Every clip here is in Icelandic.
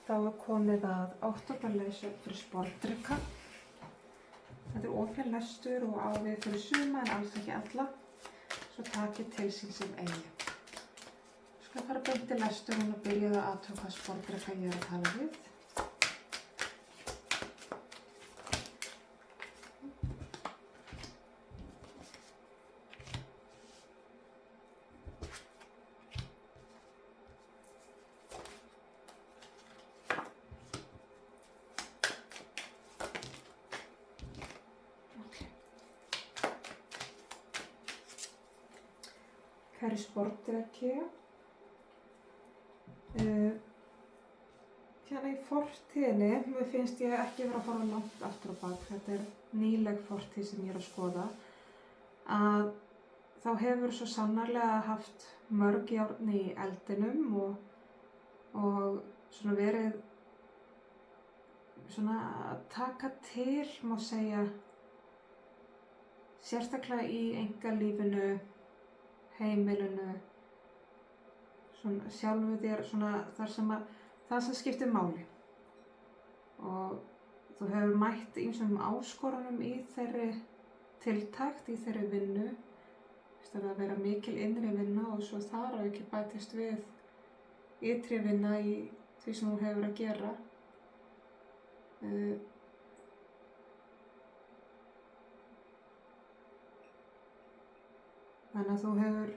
Þá er komið að októberleysu fyrir sportdrykka. Þetta er opinn lestur og á við fyrir suma en alls ekki alla, svo takið til sín sem eigi. Ég skal fara beint í lesturinn og byrja að athuga hvað sportdrykka ég er að tala við. Kæri sportdrykki, hérna í fortíðinni, mér finnst ég ekki vera að fara langt aftur á bak, þetta er nýleg fortíð sem ég er að skoða, að þá hefur svo sannarlega haft mörg járn í eldinum og svona verið svona að taka til, má segja, sérstaklega í einkalífinu, heimilinu, svona sjálfu þér, svona það sem skiptir máli. Og þú hefur mætt ýmsum áskorunum í þeirri tiltekt, í þeirri vinnu. Það er að vera mikil innri vinna og svo þar á ekki bætist við ytri vinna í því sem þú hefur að gera. Þannig að þú hefur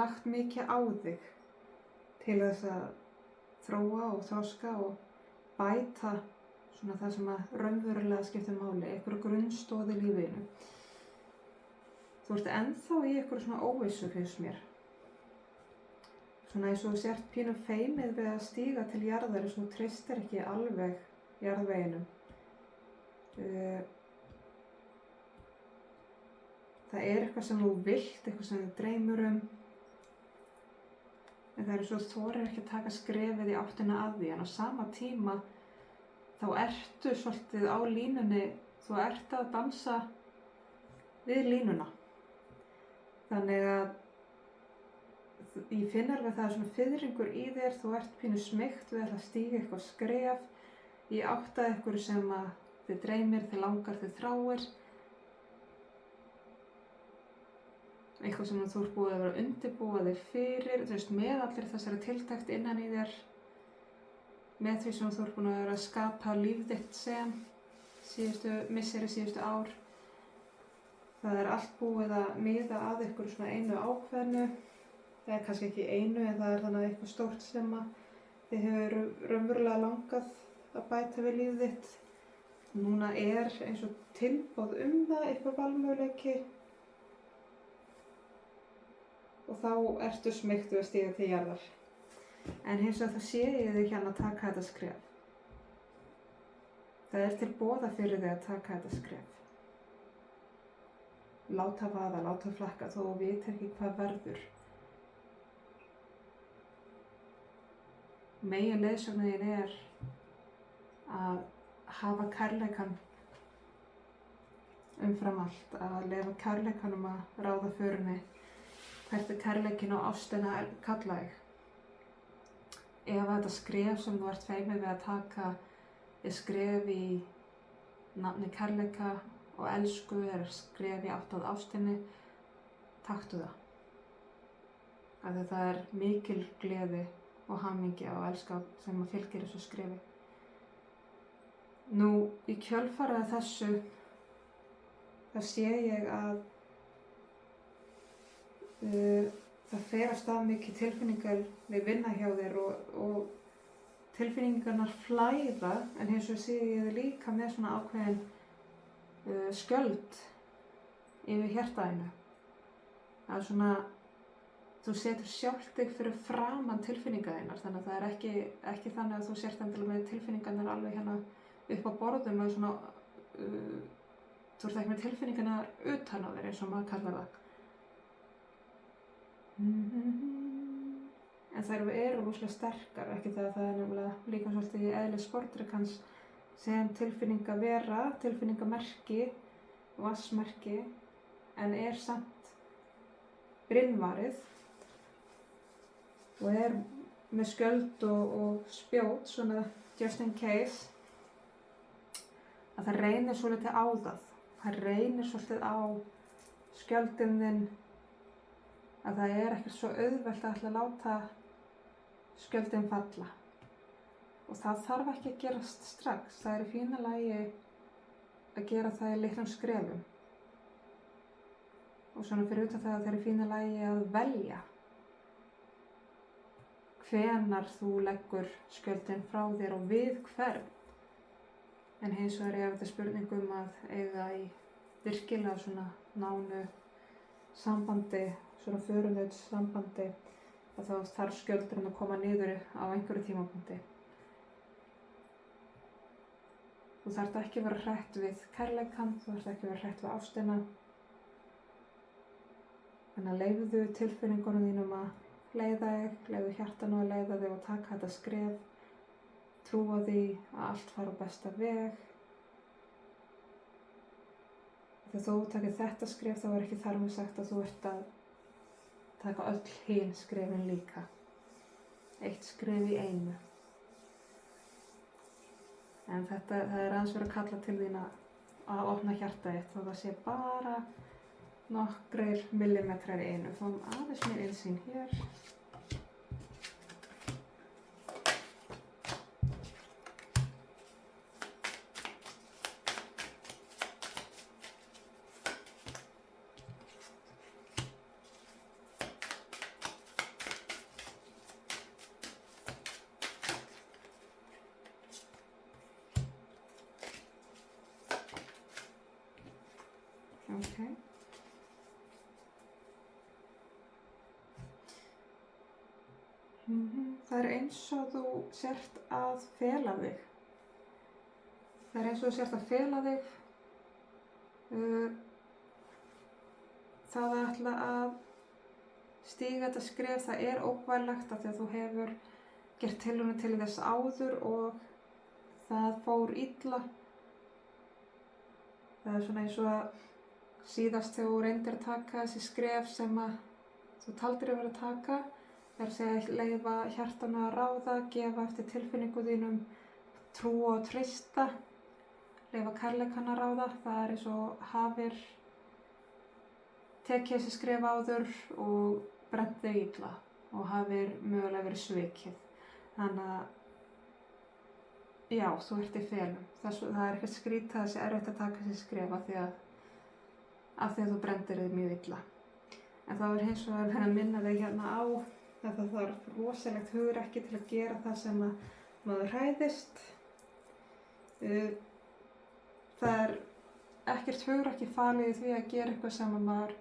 lagt mikið á þig til þess að þróa og þroska og bæta svona það sem að raunverulega skiptir máli, einhverju grunnstoð í lífinu. Þú ert ennþá í einhverju svona óvissu finnst mér. Svona eins og þú sért pínu feimið við að stíga til jarðar eins og þú treystir ekki alveg jarðveginum. Það er eitthvað sem þú vilt, eitthvað sem þú dreymir en það er svo þú þorir ekki að taka skrefið í áttina að því, en á sama tíma þá ertu svolítið á línunni, þú ert að dansa við línuna. Þannig að ég finn alveg það er svona fiðringur í þér, þú ert pínu smeygt við að stíga eitthvað skref í átt að einhverju sem að þið dreymir, þið langar, þið þráir. Eitthvað sem þú ert búið að vera að undirbúa þig fyrir, þú veist, með allir þessari tiltekt innan í þér, með því sem þú ert búin að vera að skapa líf þitt sem síðustu ár. Það er allt búið að miða að ykkur svona einu ákveðnu, það er kannski ekki einu en það er þannig eitthvað stórt sem að þið hefur raunverulega langað að bæta við líf þitt. Núna er eins og tilboð það, eitthvað valmöguleiki. Og þá ertu smeygt við að stíga til jarðar. En hins vegar það sé ég þig hérna að taka þetta skref. Það er til boða fyrir þig að taka þetta skref. Láta vaða, láta flakka þó þú veit ekki hvað verður. Megin leiðsögnin er að hafa kærleikann umfram allt, að leyfa kærleikanum að ráða förinni. Hvert er kærleikinn og ástina kalla þig? Ef þetta skref sem þú ert feimið við að taka er skref í nafni kærleika og elsku, er skref í átt að ástinni, taktu það. Af því það er mikil gleði og hamingja og elska sem að fylgir þessu skrefi. Nú, í kjölfarið af þessu, þá sé ég að það fer af stað mikið tilfinningar við vinna hjá þér og tilfinningarnar flæða, en hins vegar sé ég þið líka með svona ákveðin skjöld yfir hjartaðinu. Það er svona, þú setur sjálft þig fyrir framan tilfinningaðinnar, þannig að það er ekki þannig að þú sért endilega með tilfinningarnar alveg hérna upp á borðum og svona, þú ert ekki með tilfinningarnar utan á þér eins og maður kallar það. En þær eru rosalega sterkar, ekki það að það er nefnilega líka svolítið í eðli sportdrykkans sem tilfinninga vera, tilfinningamerki, vatnsmerki, en er samt brinnvarið og er með skjöld og spjót, svona just in case, að það reynir svolítið á það. Það reynir svolítið á skjöldinn þinn, að það er ekkert svo auðvelt að ætla að láta skjöldinn falla. Og það þarf ekki að gerast strax. Það er í fína lagi að gera það í litlum skrefum. Og svona fyrir utan það að það er í fína lagi að velja hvenar þú leggur skjöldinn frá þér og við hvern. En hins vegar ef þetta er spurning að eiga í virkilega svona nánu sambandi, svona förunauts sambandi, að þá þarf skjöldurinn að koma niður á einhverju tímapunkti. Þú þarft ekki að vera hrætt við kærleikann, þú þarft ekki að vera hrætt við ástina. Þannig að leyfðu tilfinningunum þínum að leiða þig, leyfðu hjartanu að leiða þig og taka þetta skref. Trúa því að allt fari á besta veg. Þegar þú takir þetta skref þá er ekki þar með sagt að þú ert að taka öll hin skrefin líka. Eitt skref í einu. En það er aðeins verið að kalla til þín að opna hjartað þitt og það sé bara nokkrir millimetrar í einu. Fáum aðeins mér innsýn hér. Okay. Það er eins og þú sért að fela þig. Það er eins og þú sért að fela þig. Það að ætla að stíga þetta skref, það er ógnvænlegt af því að þú hefur gert tilraunir til þess áður og það fór illa. Það er svona eins og að síðast þegar þú reyndir að taka þessi skref sem að þú taldir að vera að taka, það er að segja leyfa hjartanu að ráða, gefa eftir tilfinningu þínum, trúa og treysta, leyfa kærleikann að ráða. Það er eins og hafir tekið þessi skref áður og brennt þig illa og hafir mögulega verið svikið. Þannig að já, þú ert í felum. Það er ekkert skrítið að það sé erfitt að taka þessi skref af því að þú brenndir þig mjög illa. En þá er hins vegar verið að minna þig hérna á að það þarf rosalegt hugrekki til að gera það sem að maður hræðist. Það er ekkert hugrekki falið í því að gera eitthvað sem að maður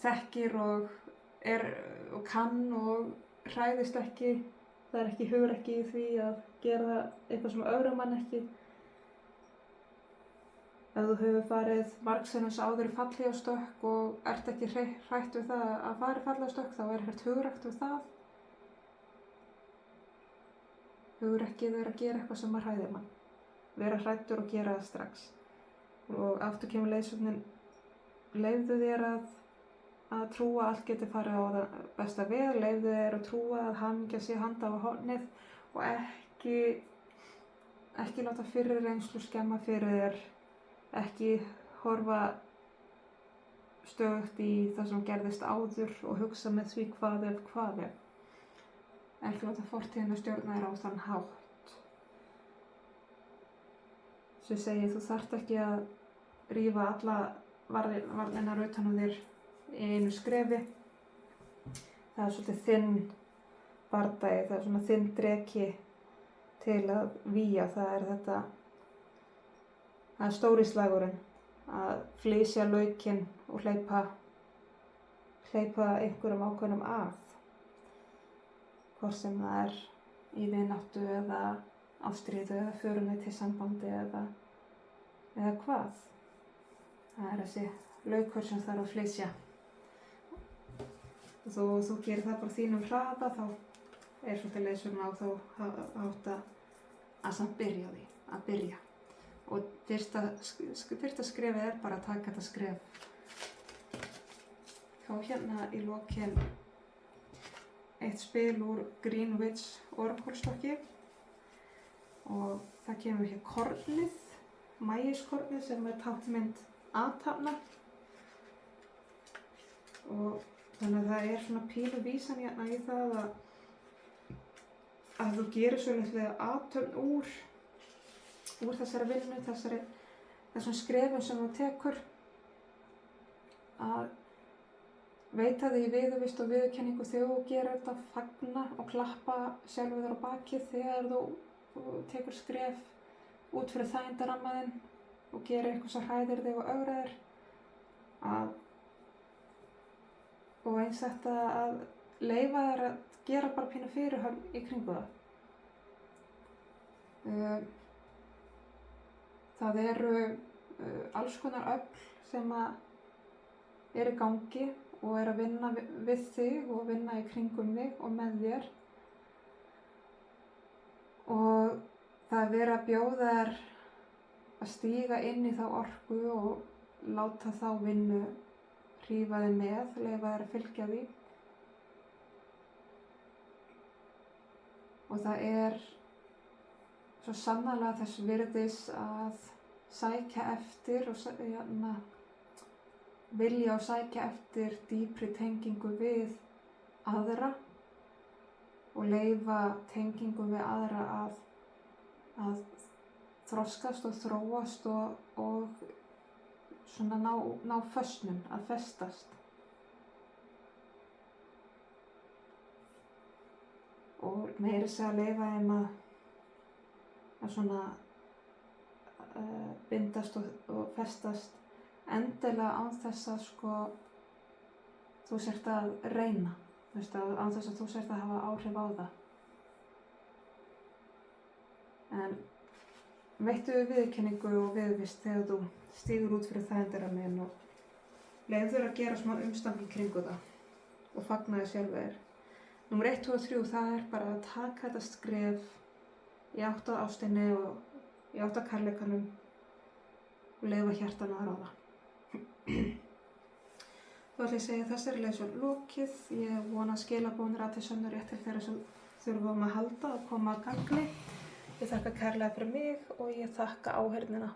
þekkir og kann og hræðist ekki. Það er ekki hugrekki í því að gera eitthvað sem öðrum mann ekki. Ef þú hefur farið margsinnum áður í fallhlífastökk og ert ekki hrætt við það að fara í fallhlífastökk, þá er ekkert hugrekkt við það. Hugrekkið er að gera eitthvað sem hræðir mann. Vera hræddur og gera það strax. Og aftur kemur leiðsögnin, leyfðu þér að trúa að allt geti farið á það besta veg, leyfðu þér að trúa að hamingja sé handa á hornið og ekki láta fyrri reynslu skemma fyrir þér. Ekki horfa stöðugt í það sem gerðist áður og hugsa með því hvað er. Ekki láta fortíðina stjórna þér á þann hátt. Svo ég segi, þú þarft ekki að rífa alla varnirnar utan á þér í einu skrefi. Það er svolítið þinn bardagi, það er svona þinn dreki til að vígja. Það er stóri slagurinn að flysja laukinn og hleypa einhverjum ákveðnum að. Hvort sem það er í vináttu eða ástríðu eða förunauti sambandi eða hvað. Það er þessi laukur sem þarf að flysja. Og þó þú gerir það bara þínum hraða, þá er svolítið leiðsögn á þá átt að samt byrja. Og fyrsta skrefið er bara að taka þetta skref. Þá hérna í lokin eitt spil úr Greenwich ormkólstokki og það kemur hér kornið, maískornið sem táknmynd athafna og þannig að það svona pínu vísan hérna í það að þú gerir svolítið athöfn úr þessari vinnu, þessum skrefum sem þú tekur, að veita því viðurvist og viðurkenningu þegar þú gerir þetta, fagna og klappa sjálfur þér á bakið þegar þú tekur skref út fyrir þægindarammaðinn og gerir eitthvað sem hræðir þig og ögrar og eins þetta að leyfa þér að gera bara pínu fyrirhöfn í kringu það. Það eru alls konar öfl sem eru í gangi og að vinna við þig og vinna í kringum þig og með þér og það verið að bjóða þér að stíga inn í þá orku og láta þá vinnu hrífa þig með, leyfa þér að fylgja því og það svo sannarlega þess virðis að sækja eftir og vilja og sækja eftir dýpri tengingu við aðra og leyfa tengingu við aðra að þroskast og þróast og svona ná föstnun, að festast. Og meira segja að leyfa þeim að svona bindast og festast endilega án þess að þú sért að reyna, án þess að þú sért að hafa áhrif á það. En veittu viðurkenningu og viðurvist þegar þú stígur út fyrir þægindarammaðinn og leyfðu þér að gera smá umstang í kringu það og fagna þér sjálfur þér. Númer 1, 2 og 3 það bara að taka þetta skref í átt að ástinni og í átt að kærleikanum og leyfa hjartanu að ráða. Þá ætla ég að segja þessari leiðsjón lokið. Ég vona að skilaboðin rati sönnur rétt til þeirra sem þurfum að halda og koma að gagni. Ég þakka kærlega fyrir mig og ég þakka áheyrnina.